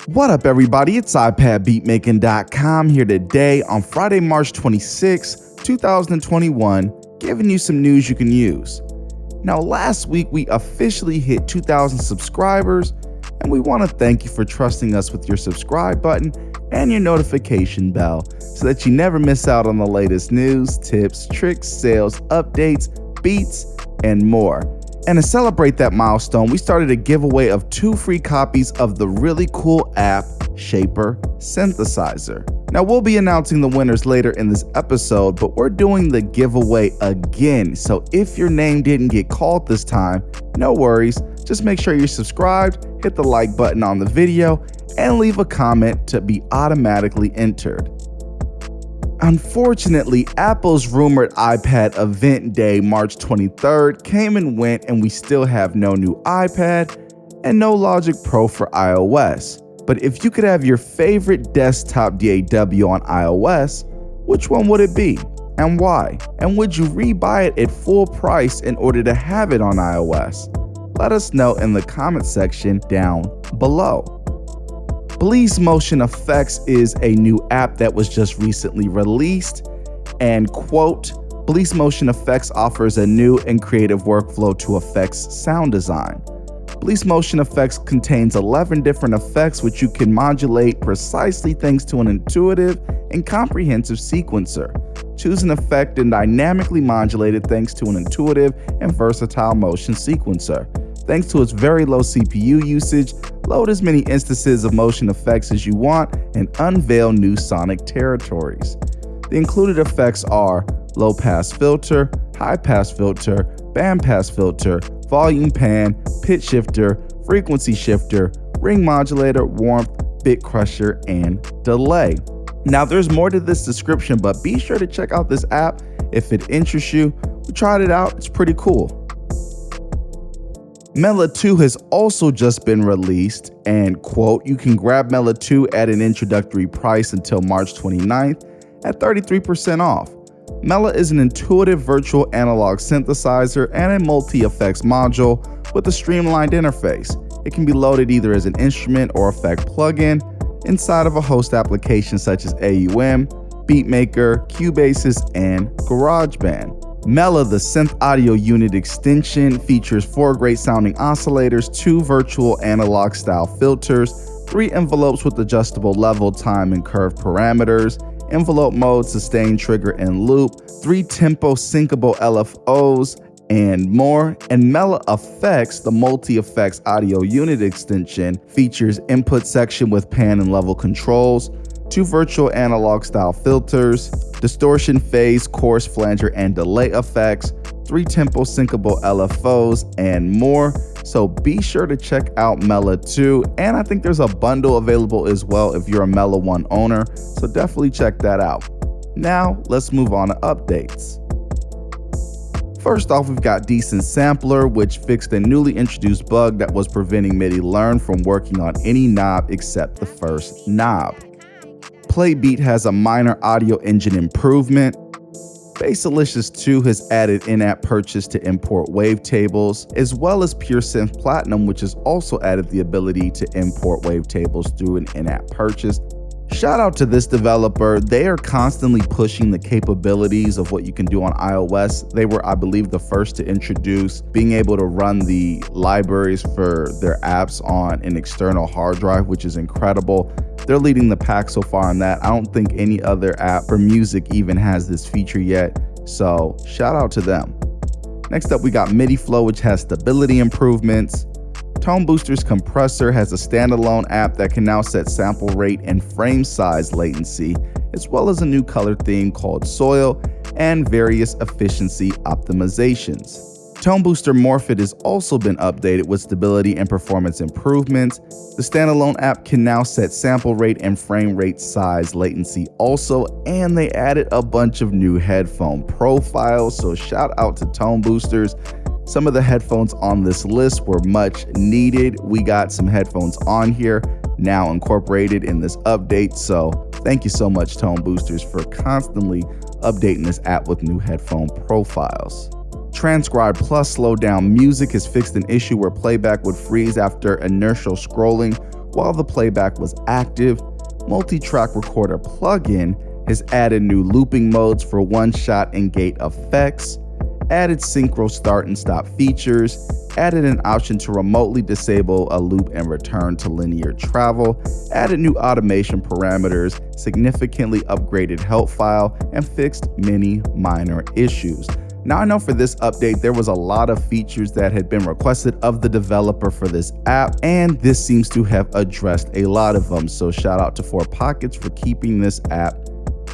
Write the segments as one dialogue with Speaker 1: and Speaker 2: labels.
Speaker 1: What up, everybody? It's Ipadbeatmaking.com here today on Friday, March 26, 2021, giving you some news you can use. Now, last week we officially hit 2,000 subscribers, and we want to thank you for trusting us with your subscribe button and your notification bell so that you never miss out on the latest news, tips, tricks, sales, updates, beats, and more. And to celebrate that milestone, we started a giveaway of 2 free copies of the really cool app Shaper Synthesizer. Now, we'll be announcing the winners later in this episode, but we're doing the giveaway again. So if your name didn't get called this time, no worries. Just make sure you're subscribed, hit the like button on the video, and leave a comment to be automatically entered. Unfortunately, Apple's rumored iPad event day, March 23rd, came and went, and we still have no new iPad and no Logic Pro for iOS. But if you could have your favorite desktop DAW on iOS, which one would it be and why? And would you rebuy it at full price in order to have it on iOS? Let us know in the comment section down below. Bleeds Motion Effects is a new app that was just recently released, and quote, Bleeds Motion Effects offers a new and creative workflow to effects sound design. Bleeds Motion Effects contains 11 different effects which you can modulate precisely thanks to an intuitive and comprehensive sequencer. Choose an effect and dynamically modulate it thanks to an intuitive and versatile motion sequencer. Thanks to its very low CPU usage, load as many instances of motion effects as you want and unveil new sonic territories. The included effects are low pass filter, high pass filter, band pass filter, volume pan, pitch shifter, frequency shifter, ring modulator, warmth, bit crusher, and delay. Now, there's more to this description, but be sure to check out this app if it interests you. We tried it out, it's pretty cool. Mela 2 has also just been released, and quote, you can grab Mela 2 at an introductory price until March 29th at 33% off. Mela is an intuitive virtual analog synthesizer and a multi-effects module with a streamlined interface. It can be loaded either as an instrument or effect plugin inside of a host application such as AUM, BeatMaker, Cubases, and GarageBand. Mela, the synth audio unit extension, features 4 great sounding oscillators, 2 virtual analog style filters, 3 envelopes with adjustable level, time, and curve parameters, envelope mode, sustain, trigger, and loop, 3 tempo syncable LFOs, and more. And Mela Effects, the multi-effects audio unit extension, features input section with pan and level controls, 2 virtual analog style filters, distortion, phase, chorus, flanger, and delay effects, 3 tempo syncable LFOs, and more. So be sure to check out Mela 2, and I think there's a bundle available as well if you're a Mela 1 owner, so definitely check that out. Now, let's move on to updates. First off, we've got Decent Sampler, which fixed a newly introduced bug that was preventing MIDI Learn from working on any knob except the first knob. Playbeat has a minor audio engine improvement. Baselicious 2 has added in-app purchase to import wavetables, as well as Pure Synth Platinum, which has also added the ability to import wavetables through an in-app purchase. Shout out to this developer. They are constantly pushing the capabilities of what you can do on iOS. They were, I believe, the first to introduce being able to run the libraries for their apps on an external hard drive, which is incredible. They're leading the pack so far on that. I don't think any other app for music even has this feature yet, so shout out to them. Next up, we got MIDI Flow, which has stability improvements. Tone Booster's compressor has a standalone app that can now set sample rate and frame size latency, as well as a new color theme called Soil and various efficiency optimizations. Tone Booster Morphit has also been updated with stability and performance improvements. The standalone app can now set sample rate and frame rate size latency also, and they added a bunch of new headphone profiles, so shout out to Tone Boosters. Some of the headphones on this list were much needed. We got some headphones on here now incorporated in this update, so thank you so much, Tone Boosters, for constantly updating this app with new headphone profiles. Transcribe Plus Slow Down Music has fixed an issue where playback would freeze after inertial scrolling while the playback was active. Multi-track recorder plugin has added new looping modes for one-shot and gate effects, added synchro start and stop features, added an option to remotely disable a loop and return to linear travel, added new automation parameters, significantly upgraded help file, and fixed many minor issues. Now I know for this update, there was a lot of features that had been requested of the developer for this app, and this seems to have addressed a lot of them. So shout out to 4Pockets for keeping this app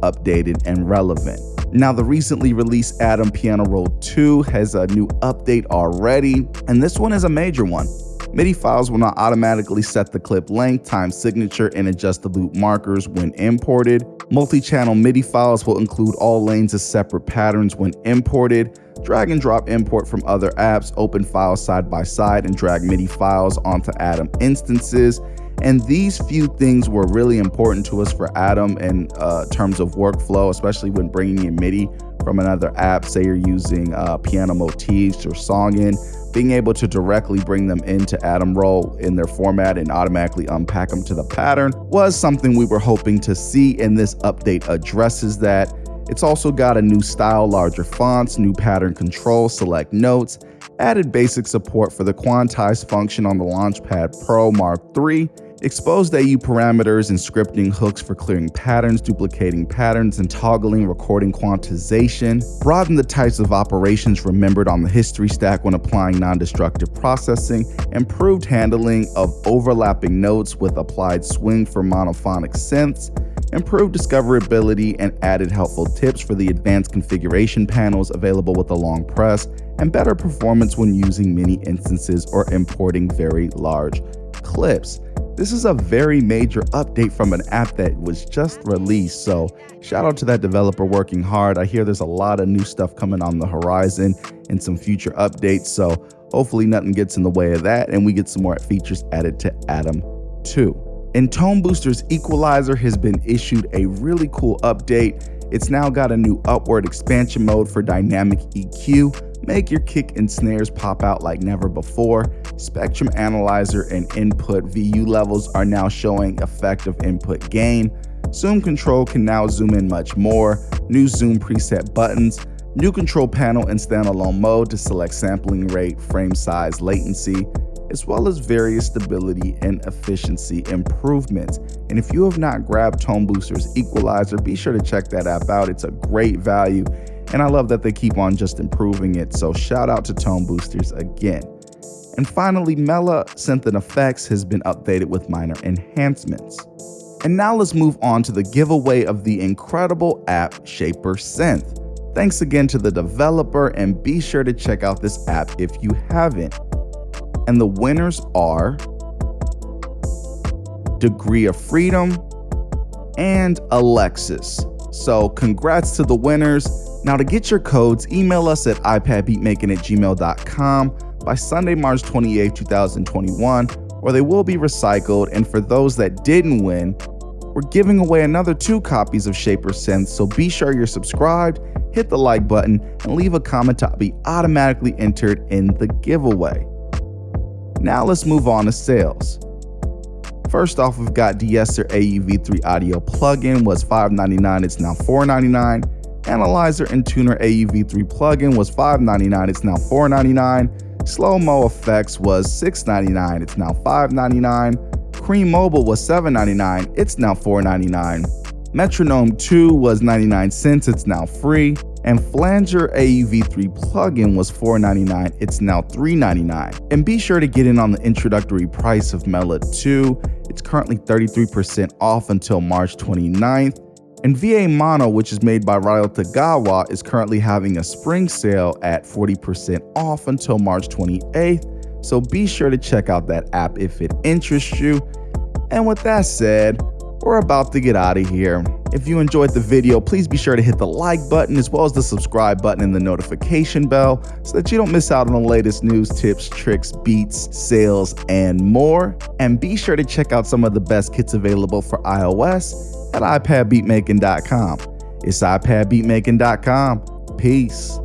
Speaker 1: updated and relevant. Now the recently released Atom Piano Roll 2 has a new update already, and this one is a major one. MIDI files will now automatically set the clip length, time signature, and adjust the loop markers when imported. Multi-channel MIDI files will include all lanes as separate patterns when imported. Drag and drop import from other apps, open files side by side, and drag MIDI files onto Atom instances. And these few things were really important to us for Atom in terms of workflow, especially when bringing in MIDI from another app. Say you're using piano motifs or Songen, being able to directly bring them into Atom Roll in their format and automatically unpack them to the pattern was something we were hoping to see, and this update addresses that. It's also got a new style, larger fonts, new pattern control, select notes, added basic support for the quantize function on the Launchpad Pro Mark III, exposed AU parameters and scripting hooks for clearing patterns, duplicating patterns, and toggling recording quantization, broadened the types of operations remembered on the history stack when applying non-destructive processing, improved handling of overlapping notes with applied swing for monophonic synths, improved discoverability, and added helpful tips for the advanced configuration panels available with a long press, and better performance when using mini instances or importing very large clips. This is a very major update from an app that was just released, so shout out to that developer working hard. I hear there's a lot of new stuff coming on the horizon and some future updates, so hopefully nothing gets in the way of that and we get some more features added to Atom 2. And Tone Booster's equalizer has been issued a really cool update. It's now got a new upward expansion mode for dynamic EQ. Make your kick and snares pop out like never before. Spectrum analyzer and input VU levels are now showing effective input gain. Zoom control can now zoom in much more. New zoom preset buttons. New control panel in standalone mode to select sampling rate, frame size, latency, as well as various stability and efficiency improvements. And if you have not grabbed Tone Booster's equalizer, be sure to check that app out. It's a great value, and I love that they keep on just improving it. So shout out to Tone Boosters again. And finally, Mela Synth and Effects has been updated with minor enhancements. And now let's move on to the giveaway of the incredible app Shaper Synth. Thanks again to the developer, and be sure to check out this app if you haven't. And the winners are Degree of Freedom and Alexis. So congrats to the winners. Now to get your codes, email us at ipadbeatmaking@gmail.com by Sunday, March 28, 2021, or they will be recycled. And for those that didn't win, we're giving away another 2 copies of Shaper Synth, so be sure you're subscribed, hit the like button, and leave a comment to be automatically entered in the giveaway. Now let's move on to sales. First off, we've got De-esser AUV3 audio plugin was $5.99, it's now $4.99. Analyzer and Tuner AUV3 plugin was $5.99, it's now $4.99. Slow-mo effects was $6.99, it's now $5.99. Cream Mobile was $7.99, it's now $4.99. Metronome 2 was 99 cents, it's now free. And Flanger AUV3 plugin was $4.99, it's now $3.99. And be sure to get in on the introductory price of Mela 2. It's currently 33% off until March 29th. And VA Mono, which is made by Ryo Tagawa, is currently having a spring sale at 40% off until March 28th. So be sure to check out that app if it interests you. And with that said, we're about to get out of here. If you enjoyed the video, please be sure to hit the like button as well as the subscribe button and the notification bell so that you don't miss out on the latest news, tips, tricks, beats, sales, and more. And be sure to check out some of the best kits available for iOS at iPadbeatmaking.com. It's iPadbeatmaking.com. Peace.